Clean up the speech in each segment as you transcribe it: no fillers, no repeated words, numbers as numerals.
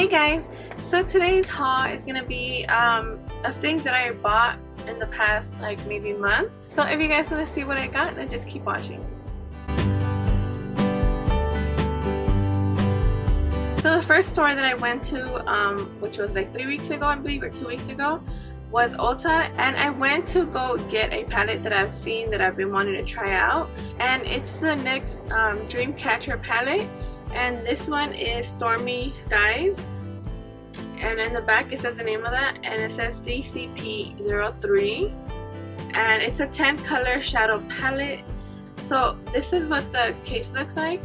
Hey guys, so today's haul is gonna be of things that I bought in the past like maybe month. So if you guys want to see what I got, then just keep watching. So the first store that I went to, which was like 3 weeks ago I believe, or 2 weeks ago, was Ulta, and I went to go get a palette that I've seen that I've been wanting to try out, and it's the NYX Dreamcatcher palette, and this one is Stormy Skies, and in the back it says the name of that, and it says DCP03, and it's a 10 color shadow palette. So this is what the case looks like,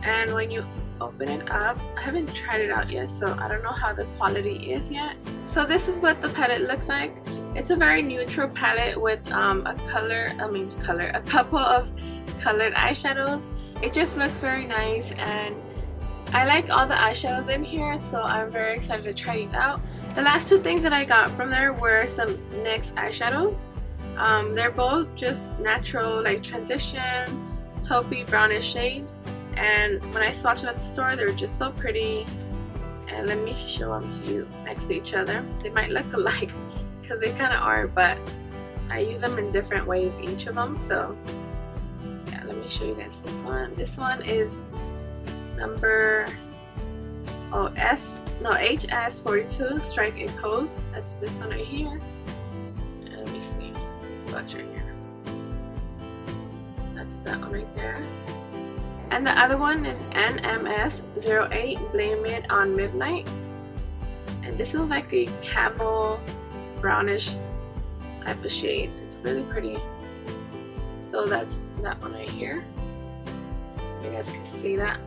and when you open it up, I haven't tried it out yet, so I don't know how the quality is yet. So this is what the palette looks like. It's a very neutral palette with a couple of colored eyeshadows. It just looks very nice, and I like all the eyeshadows in here, so I'm very excited to try these out. The last two things that I got from there were some NYX eyeshadows. They're both just natural, like transition, taupey brownish shades. And when I swatched them at the store, they were just so pretty. And let me show them to you next to each other. They might look alike because they kind of are, but I use them in different ways, each of them. So yeah, let me show you guys this one. This one is number HS42, Strike a Pose. That's this one right here. And let me see, this swatch right here. That's that one right there. And the other one is NMS08 Blame It on Midnight. And this is like a camel brownish type of shade. It's really pretty. So that's that one right here. You guys can see that.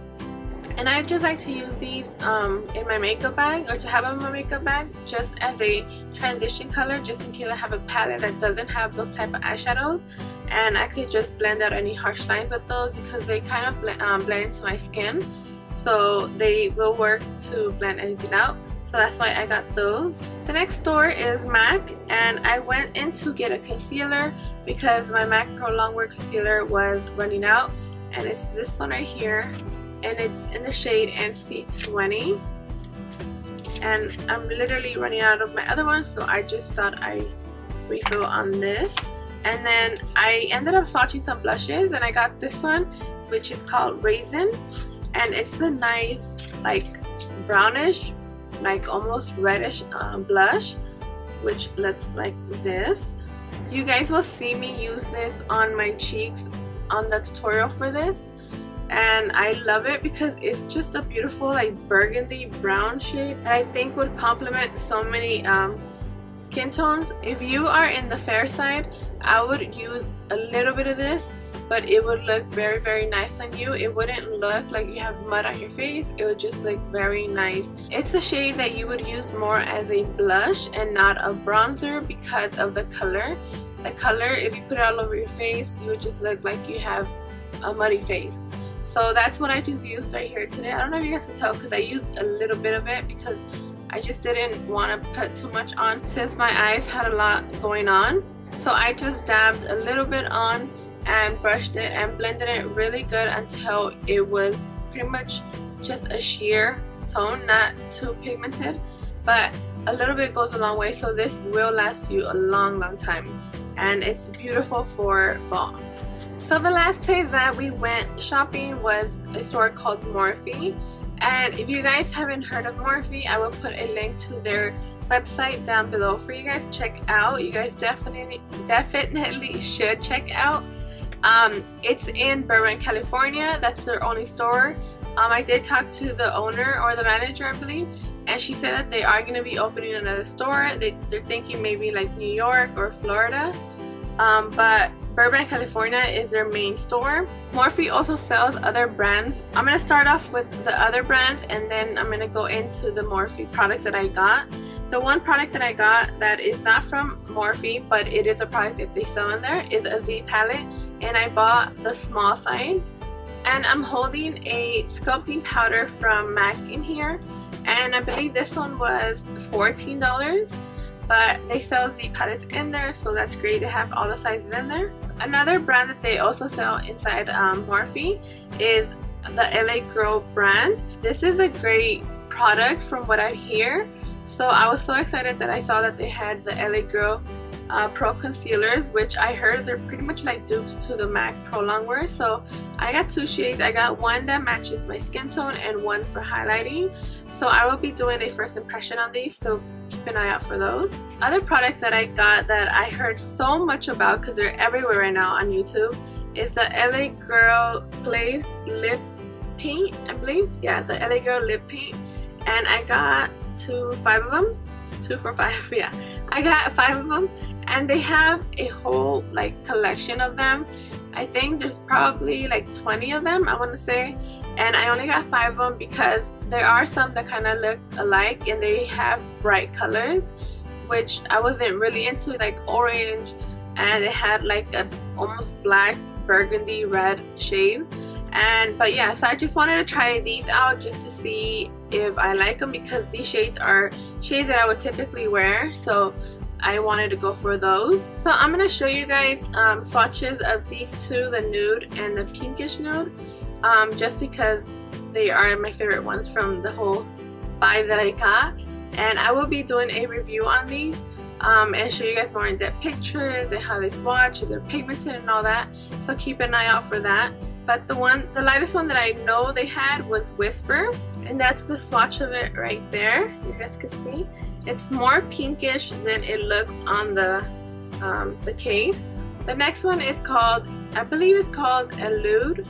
And I just like to use these in my makeup bag, or to have them in my makeup bag just as a transition color, just in case I have a palette that doesn't have those type of eyeshadows, and I could just blend out any harsh lines with those because they kind of blend into my skin, so they will work to blend anything out. So that's why I got those. The next store is MAC, and I went in to get a concealer because my MAC Pro Longwear concealer was running out, and it's this one right here. And it's in the shade NC20, and I'm literally running out of my other one, so I just thought I'd refill on this. And then I ended up swatching some blushes, and I got this one, which is called Raizin, and it's a nice like brownish, like almost reddish blush, which looks like this. You guys will see me use this on my cheeks on the tutorial for this. And I love it because it's just a beautiful like burgundy brown shade that I think would complement so many skin tones. If you are in the fair side, I would use a little bit of this, but it would look very, very nice on you. It wouldn't look like you have mud on your face. It would just look very nice. It's a shade that you would use more as a blush and not a bronzer because of the color. The color, if you put it all over your face, you would just look like you have a muddy face. So that's what I just used right here today. I don't know if you guys can tell because I used a little bit of it because I just didn't want to put too much on since my eyes had a lot going on. So I just dabbed a little bit on and brushed it and blended it really good until it was pretty much just a sheer tone, not too pigmented, but a little bit goes a long way. So this will last you a long, long time, and it's beautiful for fall. So the last place that we went shopping was a store called Morphe, and if you guys haven't heard of Morphe, I will put a link to their website down below for you guys to check out. You guys definitely should check out. It's in Burbank, California. That's their only store. I did talk to the owner or the manager, I believe, and she said that they are going to be opening another store. They're thinking maybe like New York or Florida, but Burbank, California is their main store. Morphe also sells other brands. I'm going to start off with the other brands, and then I'm going to go into the Morphe products that I got. The one product that I got that is not from Morphe, but it is a product that they sell in there, is a Z palette, and I bought the small size. And I'm holding a sculpting powder from MAC in here, and I believe this one was $14. But they sell Z palettes in there, so that's great to have all the sizes in there. Another brand that they also sell inside Morphe is the LA Girl brand. This is a great product from what I hear. So I was so excited that I saw that they had the LA Girl Pro Concealers, which I heard they're pretty much like dupes to the MAC Pro Longwear. So I got two shades. I got one that matches my skin tone and one for highlighting. So I will be doing a first impression on these, so keep an eye out for those. Other products that I got that I heard so much about because they're everywhere right now on YouTube is the LA Girl Glazed Lip Paint, I believe. Yeah, the LA Girl Lip Paint. And I got 5 of them. 2 for 5, yeah. I got 5 of them, and they have a whole like collection of them. I think there's probably like 20 of them, I want to say, and I only got 5 of them because there are some that kind of look alike and they have bright colors, which I wasn't really into, like orange, and it had like a almost black burgundy red shade. But yeah, so I just wanted to try these out just to see if I like them, because these shades are shades that I would typically wear, so I wanted to go for those. So I'm going to show you guys swatches of these two, the nude and the pinkish nude, just because they are my favorite ones from the whole 5 that I got. And I will be doing a review on these and show you guys more in-depth pictures and how they swatch, if they're pigmented and all that, so keep an eye out for that. But the lightest one that I know they had was Whisper, and that's the swatch of it right there. You guys can see it's more pinkish than it looks on the case. The next one is called, I believe it's called Elude.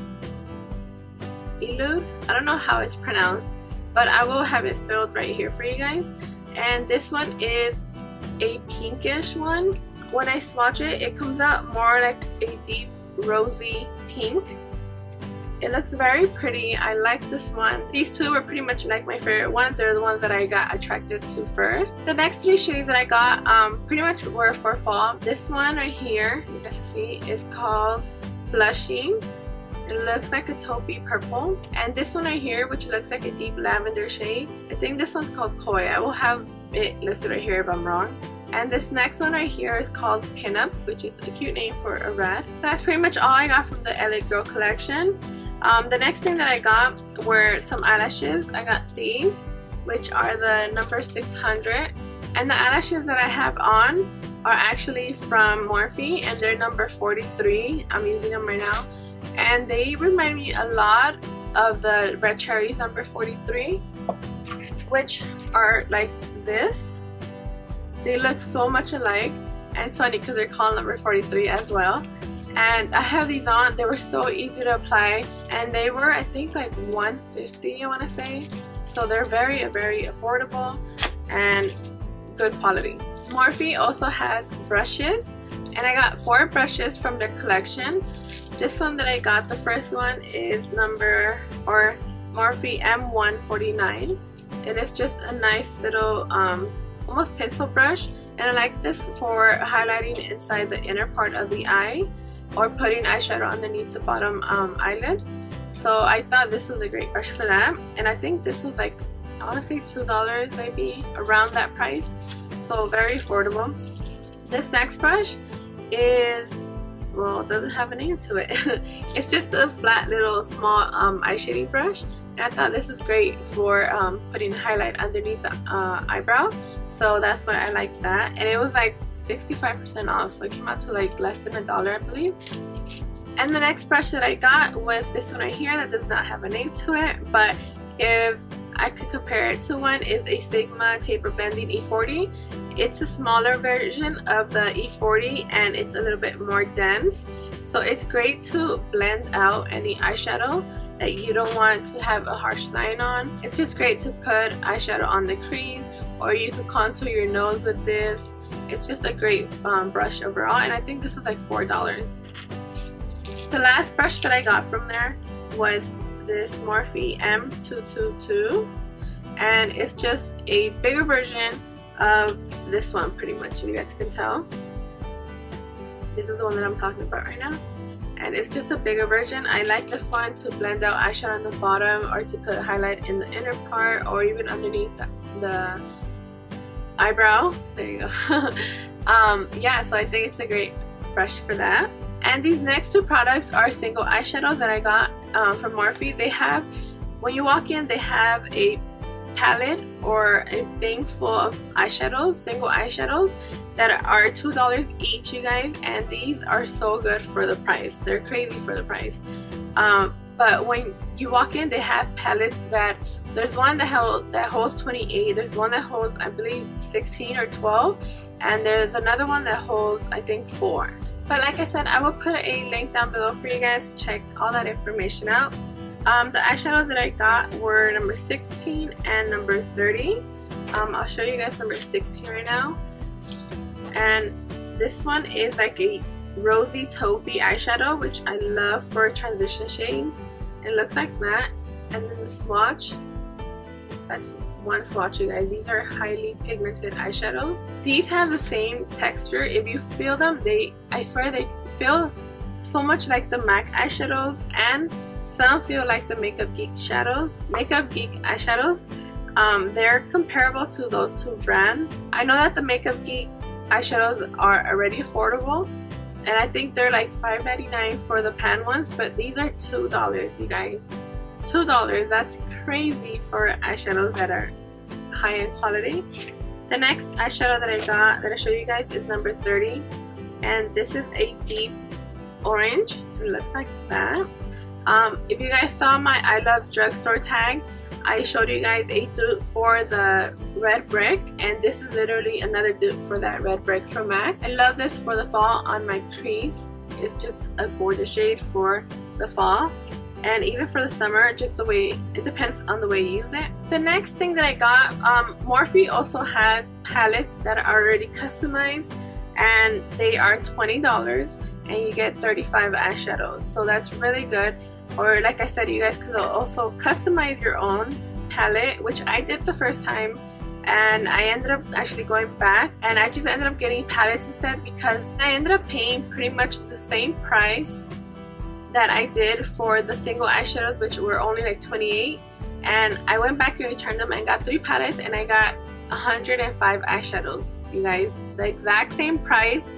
I don't know how it's pronounced, but I will have it spelled right here for you guys. And this one is a pinkish one. When I swatch it, it comes out more like a deep rosy pink. It looks very pretty. I like this one. These two were pretty much like my favorite ones. They're the ones that I got attracted to first. The next 3 shades that I got pretty much were for fall. This one right here, you guys can see, is called Blushing. It looks like a taupey purple. And this one right here, which looks like a deep lavender shade, I think this one's called Koi. I will have it listed right here if I'm wrong. And this next one right here is called Pinup, which is a cute name for a red. So that's pretty much all I got from the LA Girl collection. The next thing that I got were some eyelashes. I got these, which are the number 600. And the eyelashes that I have on are actually from Morphe, and they're number 43. I'm using them right now. And they remind me a lot of the Red Cherries number 43, which are like this. They look so much alike, and it's funny because they're called number 43 as well. And I have these on. They were so easy to apply, and they were, I think, like $150, I want to say. So they're very, very affordable and good quality. Morphe also has brushes, and I got 4 brushes from their collection. This one that I got, the first one, is Morphe M149. It is just a nice little almost pencil brush, and I like this for highlighting inside the inner part of the eye or putting eyeshadow underneath the bottom eyelid. So I thought this was a great brush for that, and I think this was like, I want to say $2, maybe around that price, so very affordable. This next brush is, well, it doesn't have a name to it. It's just a flat little small eye shading brush, and I thought this is great for putting highlight underneath the eyebrow, so that's why I like that. And it was like 65% off, so it came out to like less than $1, I believe. And the next brush that I got was this one right here that does not have a name to it, but if I could compare it to one, is a Sigma Taper Blending E40. It's a smaller version of the E40, and it's a little bit more dense, so it's great to blend out any eyeshadow that you don't want to have a harsh line on. It's just great to put eyeshadow on the crease, or you could contour your nose with this. It's just a great brush overall, and I think this was like $4. The last brush that I got from there was this Morphe M222, and it's just a bigger version of this one, pretty much, you guys can tell. This is the one that I'm talking about right now, and it's just a bigger version. I like this one to blend out eyeshadow on the bottom, or to put a highlight in the inner part, or even underneath the eyebrow. There you go. Yeah, so I think it's a great brush for that. And these next 2 products are single eyeshadows that I got from Morphe. They have, when you walk in, they have a palette or a thing full of eyeshadows, single eyeshadows that are $2 each, you guys, and these are so good for the price. They're crazy for the price. But when you walk in, they have palettes that there's one that holds 28, there's one that holds, I believe, 16 or 12, and there's another one that holds, I think, 4. But like I said, I will put a link down below for you guys to check all that information out. The eyeshadows that I got were number 16 and number 30. I'll show you guys number 16 right now. And this one is like a rosy taupey eyeshadow, which I love for transition shades. It looks like that. And then the swatch, that's one swatch, you guys. These are highly pigmented eyeshadows. These have the same texture. If you feel them, I swear they feel so much like the MAC eyeshadows, and some feel like the Makeup Geek eyeshadows. They're comparable to those two brands. I know that the Makeup Geek eyeshadows are already affordable, and I think they're like $5.99 for the pan ones, but these are $2, you guys. $2, that's crazy for eyeshadows that are high-end quality. The next eyeshadow that I got that I show you guys is number 30, and this is a deep orange. It looks like that. If you guys saw my I Love Drugstore tag, I showed you guys a dupe for the red brick, and this is literally another dupe for that red brick from MAC. I love this for the fall on my crease. It's just a gorgeous shade for the fall, and even for the summer, just the way it depends on the way you use it. The next thing that I got, Morphe also has palettes that are already customized, and they are $20, and you get 35 eyeshadows, so that's really good. Or like I said, you guys could also customize your own palette, which I did the first time, and I ended up actually going back and I just ended up getting palettes instead, because I ended up paying pretty much the same price that I did for the single eyeshadows, which were only like $28, and I went back and returned them and got 3 palettes, and I got 105 eyeshadows, you guys. The exact same price,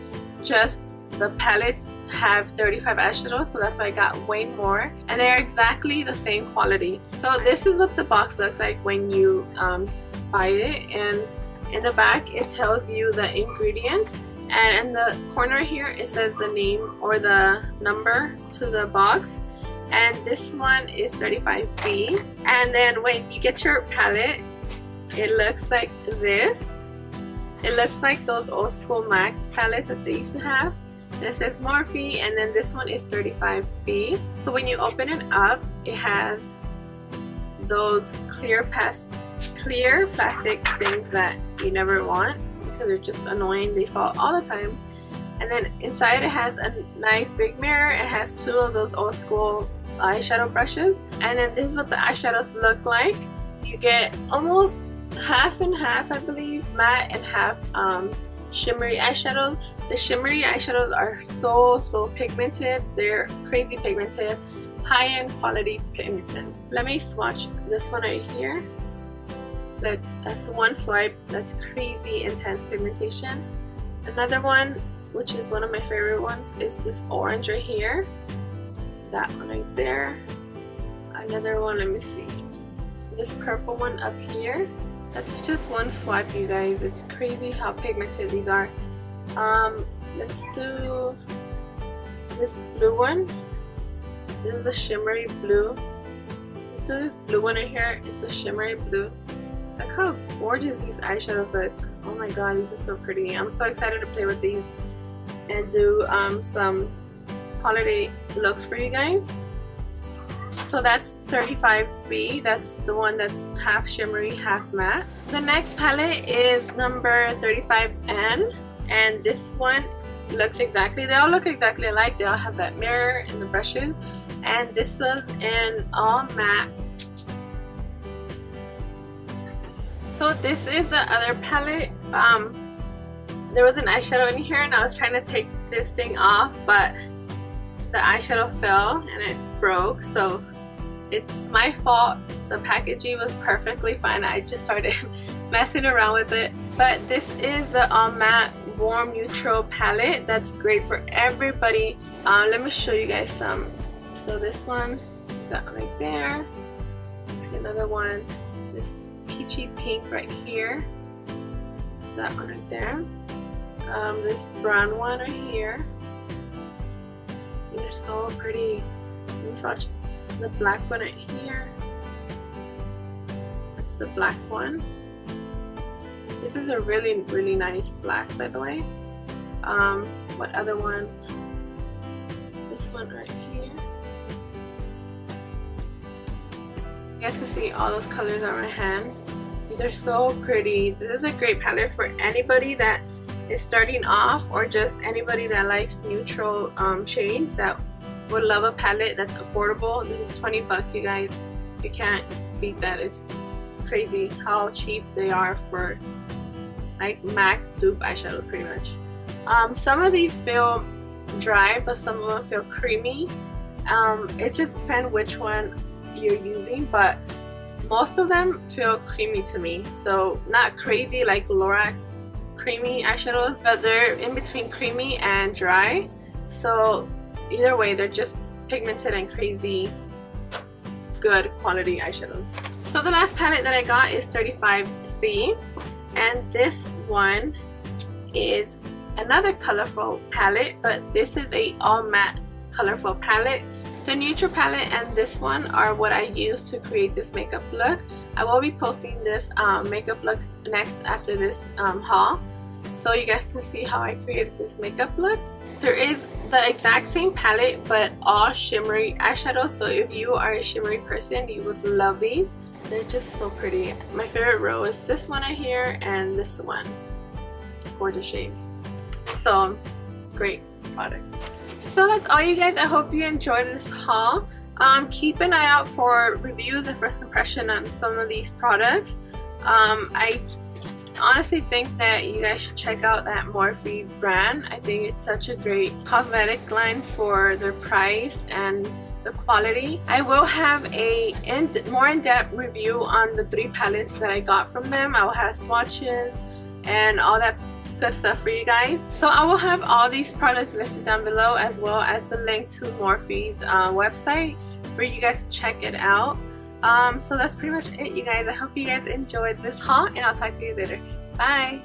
just the palettes have 35 eyeshadows, so that's why I got way more, and they're exactly the same quality. So this is what the box looks like when you buy it, and in the back it tells you the ingredients, and in the corner here it says the name or the number to the box, and this one is 35B. And then when you get your palette, it looks like this. It looks like those old school MAC palettes that they used to have. It says Morphe, and then this one is 35B. So when you open it up, it has those clear plastic things that you never want because they're just annoying. They fall all the time. And then inside it has a nice big mirror. It has 2 of those old school eyeshadow brushes, and then this is what the eyeshadows look like. You get almost half and half, I believe, matte and half shimmery eyeshadows. The shimmery eyeshadows are so pigmented. They're crazy pigmented, high-end quality pigmented. Let me swatch this one right here. Look, that's one swipe. That's crazy intense pigmentation. Another one, which is one of my favorite ones, is this orange right here. That one right there. Another one, let me see, this purple one up here. That's just one swipe, you guys. It's crazy how pigmented these are. Let's do this blue one. This is a shimmery blue. Let's do this blue one right here. It's a shimmery blue. Look how gorgeous these eyeshadows look. Oh my god, these are so pretty. I'm so excited to play with these and do some holiday looks for you guys. So that's 35B. That's the one that's half shimmery, half matte. The next palette is number 35N, and this one looks exactly, they all look exactly alike. They all have that mirror and the brushes, and this was in all matte. So this is the other palette. There was an eyeshadow in here, and I was trying to take this thing off, but the eyeshadow fell and it broke, so it's my fault. The packaging was perfectly fine. I just started messing around with it. But this is the matte warm neutral palette that's great for everybody. Let me show you guys some. So this one is that right there. There's another one. This peachy pink right here. It's that one right there. This brown one right here. They're so pretty. Let me swatch the black one right here. That's the black one. This is a really, really nice black, by the way. What other one? This one right here. You guys can see all those colors on my hand. These are so pretty. This is a great palette for anybody that is starting off, or just anybody that likes neutral shades that would love a palette that's affordable. This is 20 bucks, you guys. You can't beat that. It's crazy how cheap they are for like MAC dupe eyeshadows, pretty much. Some of these feel dry, but some of them feel creamy. It just depends which one you're using, but most of them feel creamy to me. So not crazy like Lorac creamy eyeshadows, but they're in between creamy and dry. So either way, they're just pigmented and crazy good quality eyeshadows. So the last palette that I got is 35C, and this one is another colorful palette, but this is a all matte colorful palette. The neutral palette and this one are what I use to create this makeup look. I will be posting this makeup look next after this haul, so you guys can see how I created this makeup look. There is the exact same palette but all shimmery eyeshadows, so if you are a shimmery person, you would love these. They're just so pretty. My favorite row is this one right here and this one. Gorgeous shades. So great products. So that's all, you guys. I hope you enjoyed this haul. Keep an eye out for reviews and first impression on some of these products. I honestly think that you guys should check out that Morphe brand. I think it's such a great cosmetic line for their price and the quality. I will have a more in-depth review on the 3 palettes that I got from them. I will have swatches and all that good stuff for you guys. So I will have all these products listed down below, as well as the link to Morphe's website for you guys to check it out. So that's pretty much it, you guys. I hope you guys enjoyed this haul, and I'll talk to you later. Bye!